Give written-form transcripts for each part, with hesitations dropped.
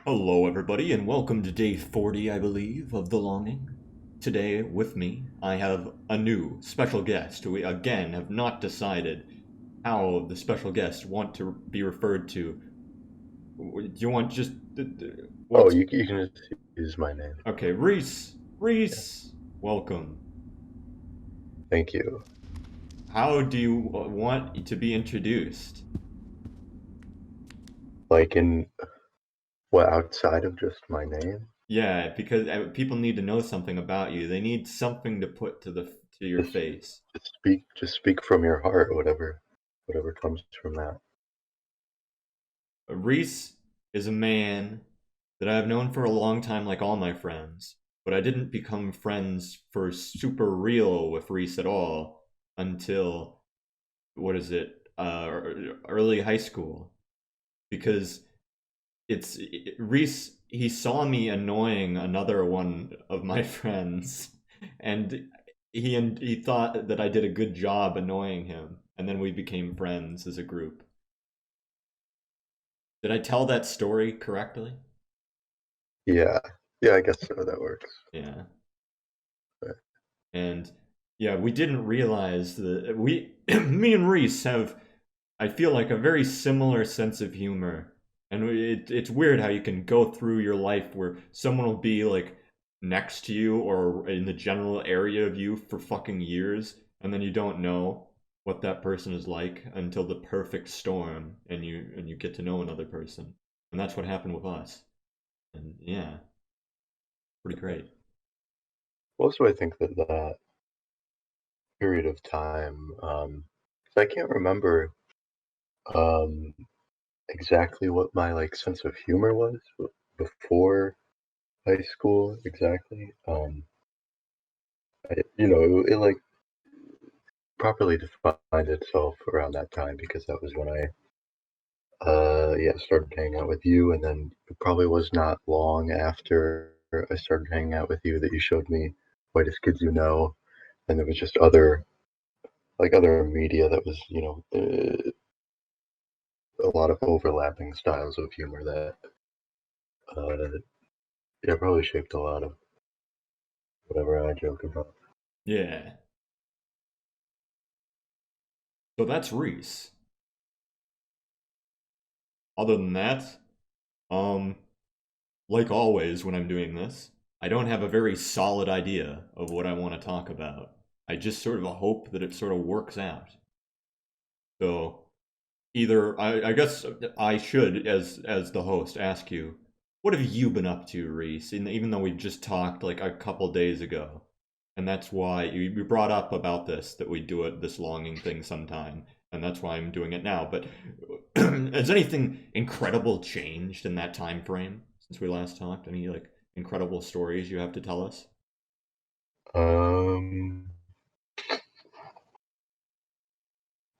Hello, everybody, and welcome to day 40, I believe, of The Longing. Today, with me, I have a new special guest who we again have not decided how the special guests want to be referred to. Do you want just. Oh, What's. you can just use my name. Okay, Reece! Yeah. Reece! Welcome. Thank you. How do you want to be introduced? Like in what outside of just my name? Yeah, because people need to know something about you. They need something to put to your Just face. just speak from your heart, whatever comes from that. Reece is a man that I've known for a long time, like all my friends, but I didn't become friends for super real with Reece at all until, what is it, early high school. Because Reece, he saw me annoying another one of my friends, and he thought that I did a good job annoying him, and then we became friends as a group. Did I tell that story correctly? Yeah, yeah, I guess so. That works. Yeah. But And yeah, we didn't realize that me and Reece have, I feel like, a very similar sense of humor. And it's weird how you can go through your life where someone will be like next to you or in the general area of you for fucking years, and then you don't know what that person is like until the perfect storm, and you get to know another person. And that's what happened with us. And yeah, pretty great. also, I think that period of time, 'cause I can't remember um exactly what my like sense of humor was before high school exactly. It like properly defined itself around that time because that was when I started hanging out with you, and then it probably was not long after I started hanging out with you that you showed me Whitest Kids You Know, and there was just other media that was, a lot of overlapping styles of humor that, uh, yeah, probably shaped a lot of whatever I joke about. Yeah. So that's Reese. Other than that, um, like always when I'm doing this, I don't have a very solid idea of what I want to talk about. I just sort of hope that it sort of works out. So either I guess I should, as the host, ask you, what have you been up to, Reese? Even though we just talked like a couple days ago, and that's why you brought up about this that we do it this longing thing sometime, and that's why I'm doing it now. But has anything incredible changed in that time frame since we last talked? Any like incredible stories you have to tell us? Um,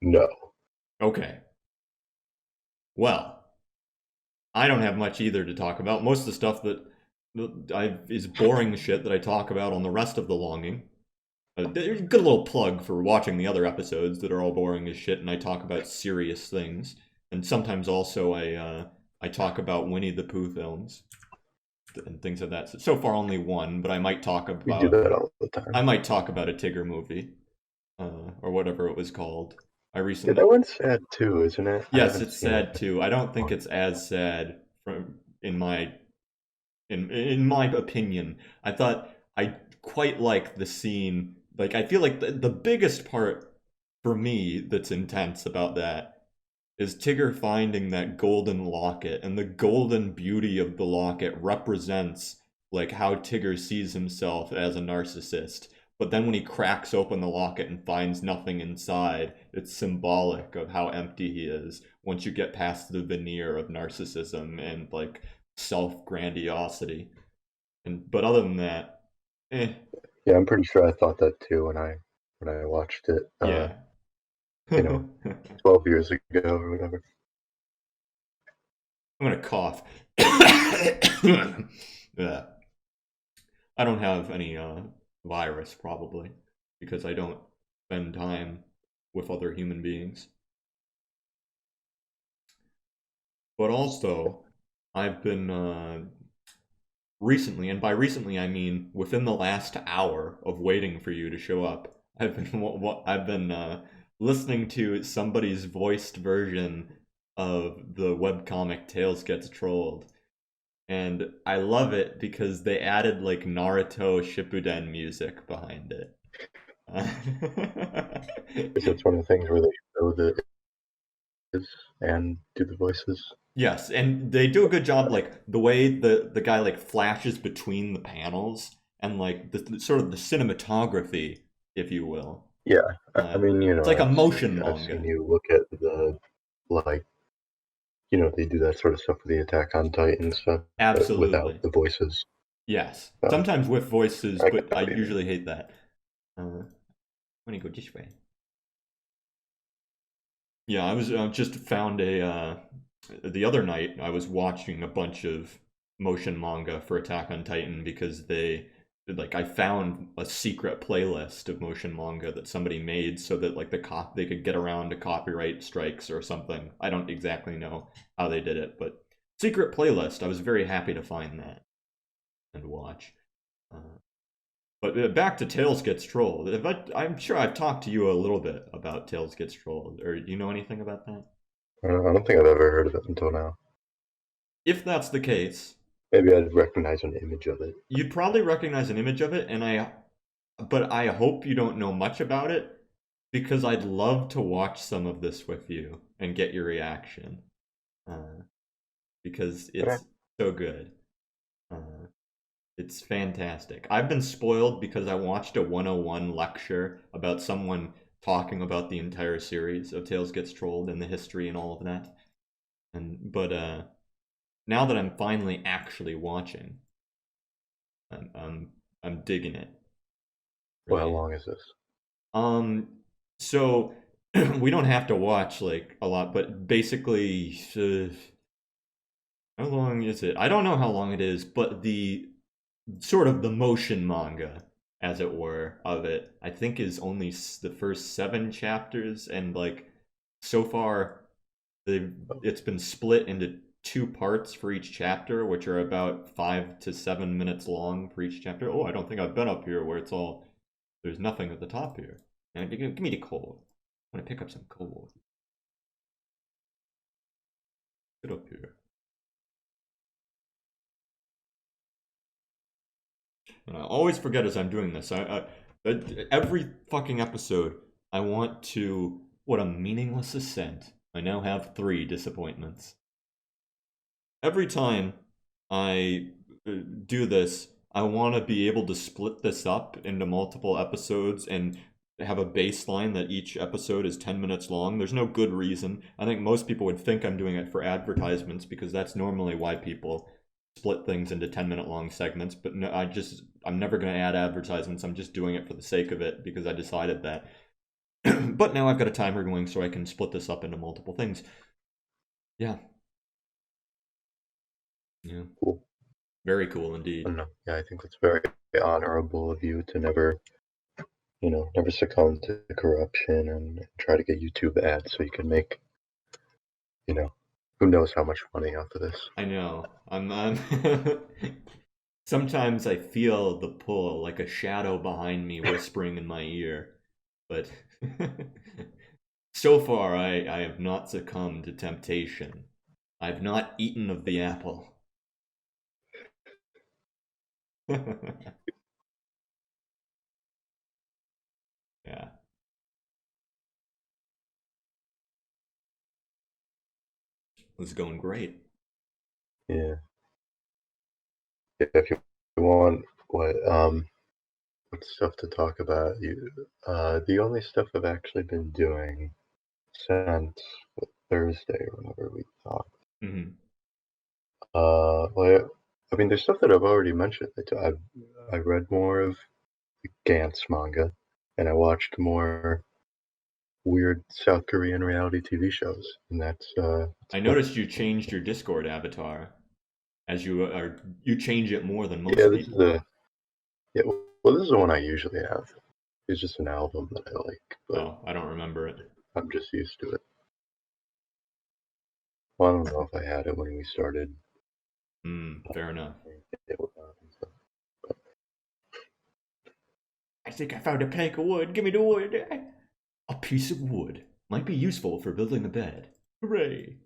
no. Okay. Well, I don't have much either to talk about. Most of the stuff that I is boring shit that I talk about on the rest of the longing. Good little plug for watching the other episodes that are all boring as shit, and I talk about serious things. And sometimes also I talk about Winnie the Pooh films and things of that. So far only one, but We do that all the I time. might talk about a Tigger movie or whatever it was called. I Yeah, recently that one's sad too, isn't it? I Yes, haven't it's seen it. sad too. I don't think it's as sad from in my in my opinion. I thought I quite like the scene. Like I feel like the biggest part for me that's intense about that is Tigger finding that golden locket, and the golden beauty of the locket represents like how Tigger sees himself as a narcissist. But then when he cracks open the locket and finds nothing inside, it's symbolic of how empty he is once you get past the veneer of narcissism and like self grandiosity. And but other than that, eh, Yeah, I'm pretty sure I thought that too when I watched it, yeah. you know, I'm 12 years ago or whatever. gonna cough. Yeah. I don't have any virus probably because I don't spend time with other human beings. But also, I've been recently, and by recently I mean within the last hour of waiting for you to show up, I've been listening to somebody's voiced version of the webcomic Tales Gets Trolled, and I love it because they added like Naruto Shippuden music behind it. Is that one of the things where they show the is and do the voices? Yes, and they do a good job, like the way the guy like flashes between the panels and like the sort of the cinematography, if you will. Yeah, I mean, It's like a motion I've seen manga. you look at the like, they do that sort of stuff with the Attack on Titan stuff, but without Absolutely. the voices. Yes. So Sometimes with voices, I can but I believe it. usually hate that. I'm gonna go this way. Yeah, I was just found a the other night I was watching a bunch of motion manga for Attack on Titan because I found a secret playlist of motion manga that somebody made so that like they could get around to copyright strikes or something. I don't exactly know how they did it, but secret playlist. I was very happy to find that and watch. Uh, but back to Tails Gets Trolled. I'm sure I've talked to you a little bit about Tails Gets Trolled, or do you know anything about that? I don't think I've ever heard of it until now. If that's the case, Maybe I'd recognize an image of it. you'd probably recognize an image of it, but I hope you don't know much about it because I'd love to watch some of this with you and get your reaction uh, because Okay. it's so good. Uh, it's fantastic. I've been spoiled because I watched a 101 lecture about someone talking about the entire series of Tales Gets Trolled and the history and all of that. But now that I'm finally actually watching, I'm I'm, I'm digging it. Well, how Really. long is this? Um, so we don't have to watch like a lot, but basically, how long is it? I don't know how long it is, but the sort of the motion manga, as it were, of it, I think is only the first 7 chapters, and like so far, they Oh, it's been split into 2 parts for each chapter, which are about 5 to 7 minutes long for each chapter. Oh, I don't think I've been up here where it's all there's nothing at the top here. And give me the coal. I want to pick up some coal. Get up here. And I always forget as I'm doing this. Every fucking episode, I want to. What a meaningless ascent. I now have 3 disappointments. Every time I do this, I want to be able to split this up into multiple episodes and have a baseline that each episode is 10 minutes long. There's no good reason. I think most people would think I'm doing it for advertisements because that's normally why people split things into 10-minute long segments. But no, I'm never going to add advertisements. I'm just doing it for the sake of it because I decided that. But now I've got a timer going so I can split this up into multiple things. Yeah. Yeah. cool. Very cool I indeed. don't know. Yeah, I think it's very honorable of you to never succumb to corruption and try to get YouTube ads so you can make, you know, who knows how much money off of this. I know. I'm sometimes I feel the pull, like a shadow behind me whispering in my ear. But so far, I have not succumbed to temptation. I've not eaten of the apple. Yeah, it's going great. Yeah. If you want what stuff to talk about, the only stuff I've actually been doing since Thursday, whenever we talked. Hmm. Well, I mean, there's stuff that I've already mentioned. I read more of Gantz manga, and I watched more weird South Korean reality TV shows, and that's I cool. noticed you changed your Discord avatar as you change it more than Yeah, most this is people. the yeah. Well, this is the one I usually have. It's just an album that I like, but Oh, I don't remember it. I'm just used to it. Well, I don't know if I had it when we started. Fair enough. They were not, and so- I think I found a plank of wood. Give me the wood. A piece of wood. Might be useful for building a bed. Hooray.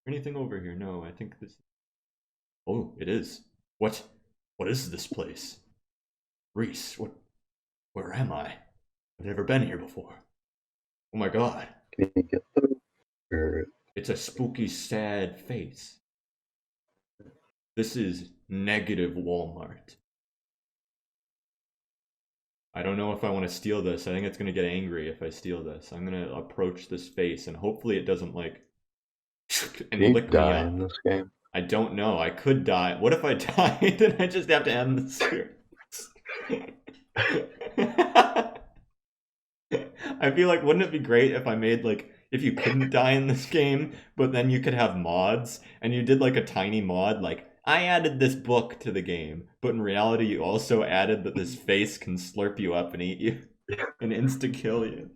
Anything over here? No, I think this... Oh, it is. What? What is this place? Reece, where am I? I've never been here before. Oh my god. Can you get them? Or It's a spooky, sad face. This is negative Walmart. I don't know if I want to steal this. I think it's going to get angry if I steal this. I'm going to approach this face and hopefully it doesn't like can and you lick me die up. in this game? I don't know. I could die. What if I die? Then I just have to end the series. I feel like wouldn't it be great if I made like if you couldn't die in this game, but then you could have mods and you did like a tiny mod like I added this book to the game, but in reality you also added that this face can slurp you up and eat you and insta kill you.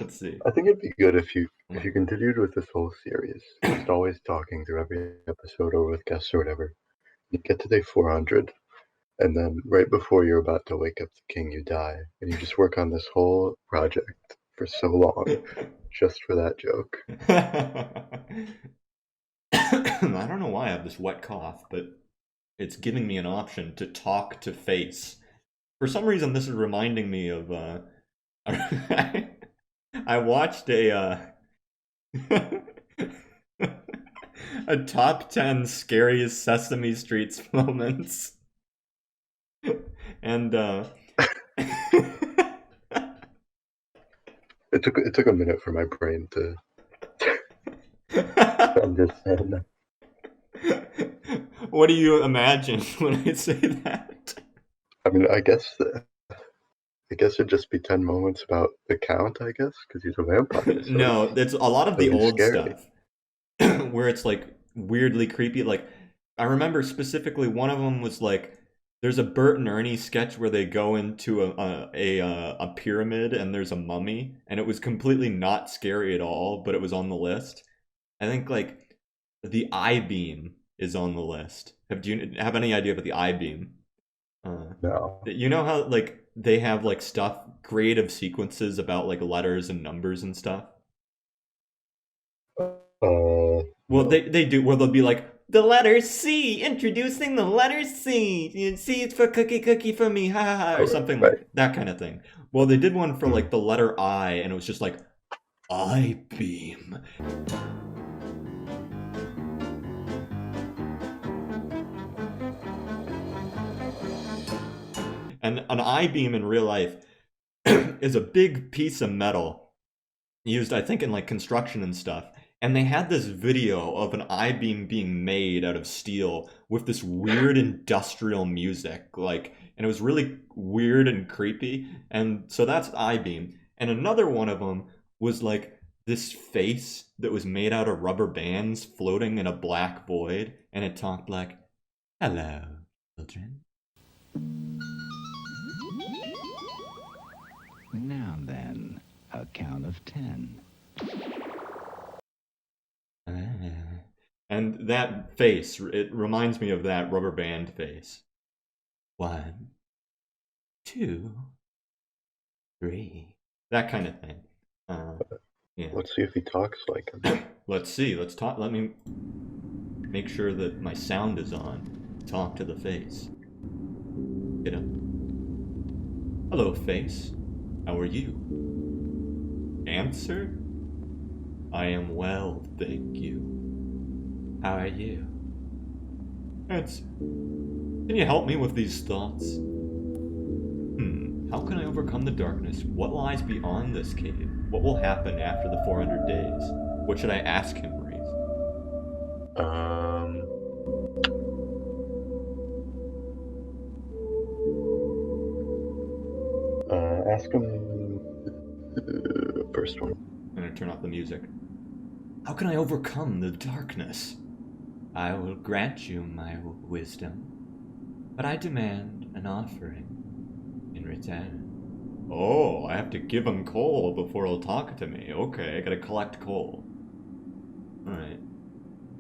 Let's see. I think it'd be good if you Oh my continued with this whole series, just always talking through every episode or with guests or whatever. You get to day 400, and then right before you're about to wake up the king, you die, and you just work on this whole project for so long, just for that joke. I don't know why I have this wet cough, but it's giving me an option to talk to face. For some reason, this is reminding me of. I watched a top 10 scariest Sesame Streets moments, and It took a minute for my brain to understand that. what do you imagine when I say that? I mean, I guess it'd just be 10 moments about the count, I guess, because he's a vampire, No, it's a lot of so the he's old scary. stuff where it's like weirdly creepy. Like I remember specifically one of them was like there's a Bert and Ernie sketch where they go into a pyramid and there's a mummy and it was completely not scary at all, but it was on the list. I think like the I beam is on the list. Do you have any idea about the I beam? No. You know how like they have like stuff creative sequences about like letters and numbers and stuff. Well, No. they do where they'll be like the letter C, introducing the letter C. C is for cookie for me, ha ha ha, Oh, or something right. like that kind of thing. Well, they did one for Mm. like the letter I, and it was just like I beam. And an I beam in real life is a big piece of metal used, I think, in like construction and stuff. And they had this video of an I beam being made out of steel with this weird industrial music, like, and it was really weird and creepy. And so that's I beam. And another one of them was like this face that was made out of rubber bands floating in a black void, and it talked like, "Hello, children." Now then, a count of 10. And that face, it reminds me of that rubber band face. 1, 2, 3. That kind of thing. Yeah. Let's see if he talks like him. Let's see. Let's talk. Let me make sure that my sound is on. Talk to the face. Get up. Hello, face. How are you? Answer? I am well, thank you. How are you? Answer. Can you help me with these thoughts? How can I overcome the darkness? What lies beyond this cave? What will happen after the 400 days? What should I ask him, Reece? Ask him the first one. I'm gonna turn off the music. How can I overcome the darkness? I will grant you my wisdom, but I demand an offering in return. Oh, I have to give him coal before he'll talk to me. Okay, I gotta collect coal. Alright.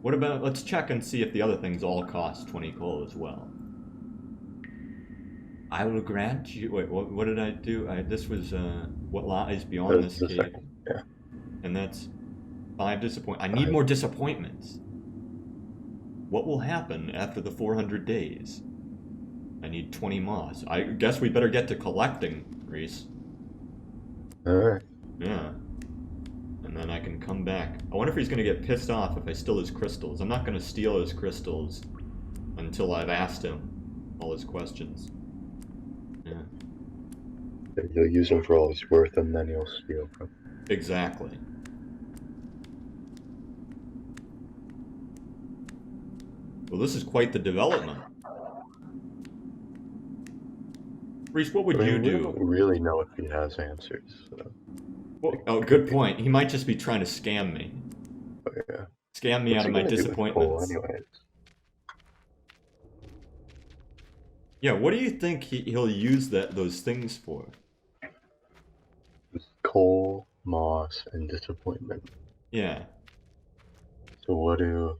What about, let's check and see if the other things all cost 20 coal as well. I will grant you, wait, what did I do? This was, what lies beyond That's this the cave. second. Yeah. And that's 5 disappointments. I need 5. more disappointments. What will happen after the 400 days? I need 20 moss. I guess we better get to collecting, Reece. Alright. Yeah. And then I can come back. I wonder if he's gonna get pissed off if I steal his crystals. I'm not gonna steal his crystals until I've asked him all his questions. Yeah. You'll use them for all he's worth, and then you'll steal from. Exactly. Well, this is quite the development. Reece, what would I mean, you we do? don't really know if he has answers. So. Well, oh, good point. He might just be trying to scam me. But yeah. Scam me What's out of he my gonna do with coal, disappointments. anyways? Yeah, what do you think he'll use those things for? Coal, moss, and disappointment. Yeah. So what do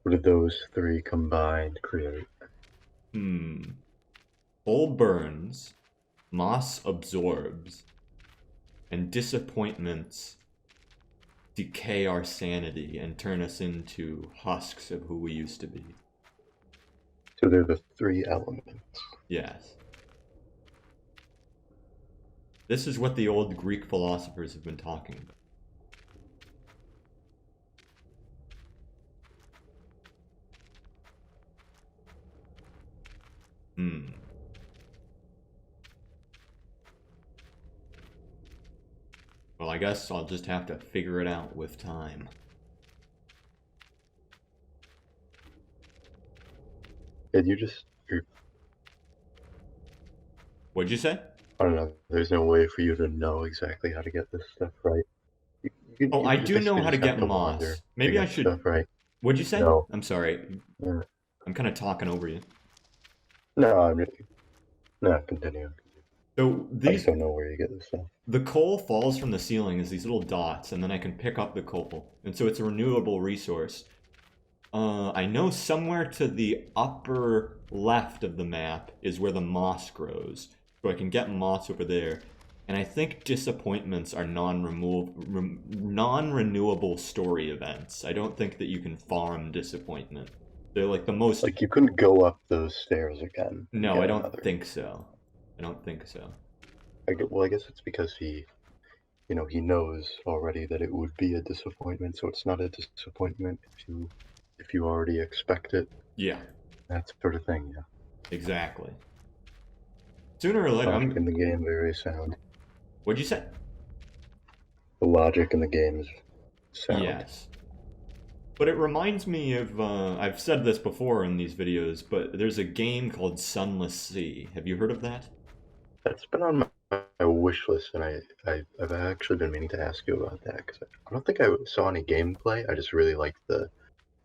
those 3 combined create? Coal burns, moss absorbs, and disappointments decay our sanity and turn us into husks of who we used to be. So they're the 3 elements. Yes. This is what the old Greek philosophers have been talking about. Well, I guess I'll just have to figure it out with time. Yeah, What'd you say? I don't know, there's no way for you to know exactly how to get this stuff right. Oh, I do know basically how to just have get wander moss. to Maybe get I should... stuff right. What'd you say? No. I'm sorry. Yeah. I'm kind of talking over you. No, continue. So I just don't know where you get this stuff. the coal falls from the ceiling as these little dots, and then I can pick up the coal. And so it's a renewable resource. I know somewhere to the upper left of the map is where the moss grows. So I can get moss over there. And I think disappointments are non-renewable story events. I don't think that you can farm disappointment. They're like the most... Like, you couldn't go up those stairs again. No, I don't think so. I don't think so. Well, I guess it's because he knows already that it would be a disappointment, so it's not a disappointment if you already expect it. Yeah. That sort of thing, yeah. Exactly. Sooner or later, Logic in the game, very sound. What'd you say? The logic in the game is sound. Yes. But it reminds me of, I've said this before in these videos, but there's a game called Sunless Sea. Have you heard of that? That's been on my wish list, and I've actually been meaning to ask you about that, because I don't think I saw any gameplay. I just really like the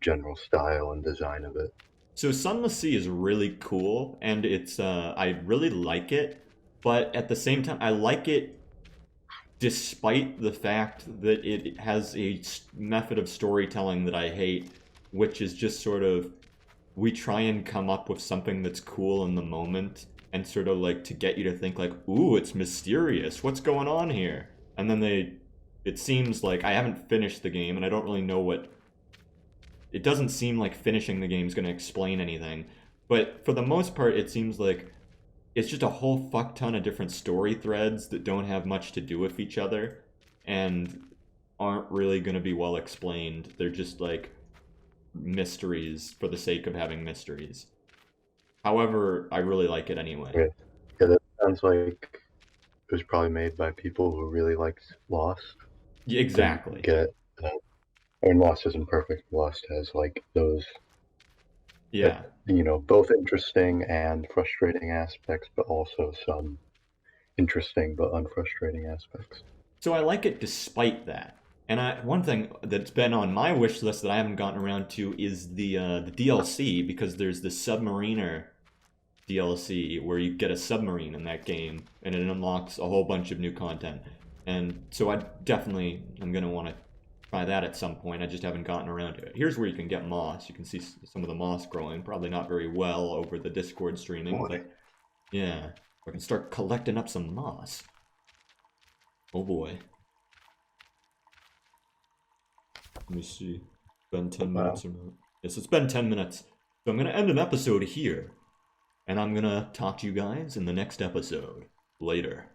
general style and design of it. So Sunless Sea is really cool, and it's, I really like it, but at the same time, I like it despite the fact that it has a method of storytelling that I hate, which is just sort of, we try and come up with something that's cool in the moment, and sort of like to get you to think like, ooh, it's mysterious, what's going on here? And then it seems like, I haven't finished the game, and I don't really know what, it doesn't seem like finishing the game is going to explain anything, but for the most part, it seems like it's just a whole fuck ton of different story threads that don't have much to do with each other and aren't really going to be well explained. They're just like mysteries for the sake of having mysteries. However, I really like it anyway. Yeah, that sounds like it was probably made by people who really liked Lost. Yeah, exactly. Lost isn't perfect. Lost has like those... Yeah. Both interesting and frustrating aspects, but also some interesting but unfrustrating aspects. So I like it despite that. And one thing that's been on my wish list that I haven't gotten around to is the DLC, because there's the Submariner DLC where you get a submarine in that game, and it unlocks a whole bunch of new content. And so I'm going to want to try that at some point. I just haven't gotten around to it. Here's where you can get moss. You can see some of the moss growing. Probably not very well over the Discord streaming, Boy. but yeah. I can start collecting up some moss. Oh boy. Let me see. It's been 10 Wow. minutes or not. Yes, it's been 10 minutes. So I'm going to end an episode here. And I'm going to talk to you guys in the next episode. Later.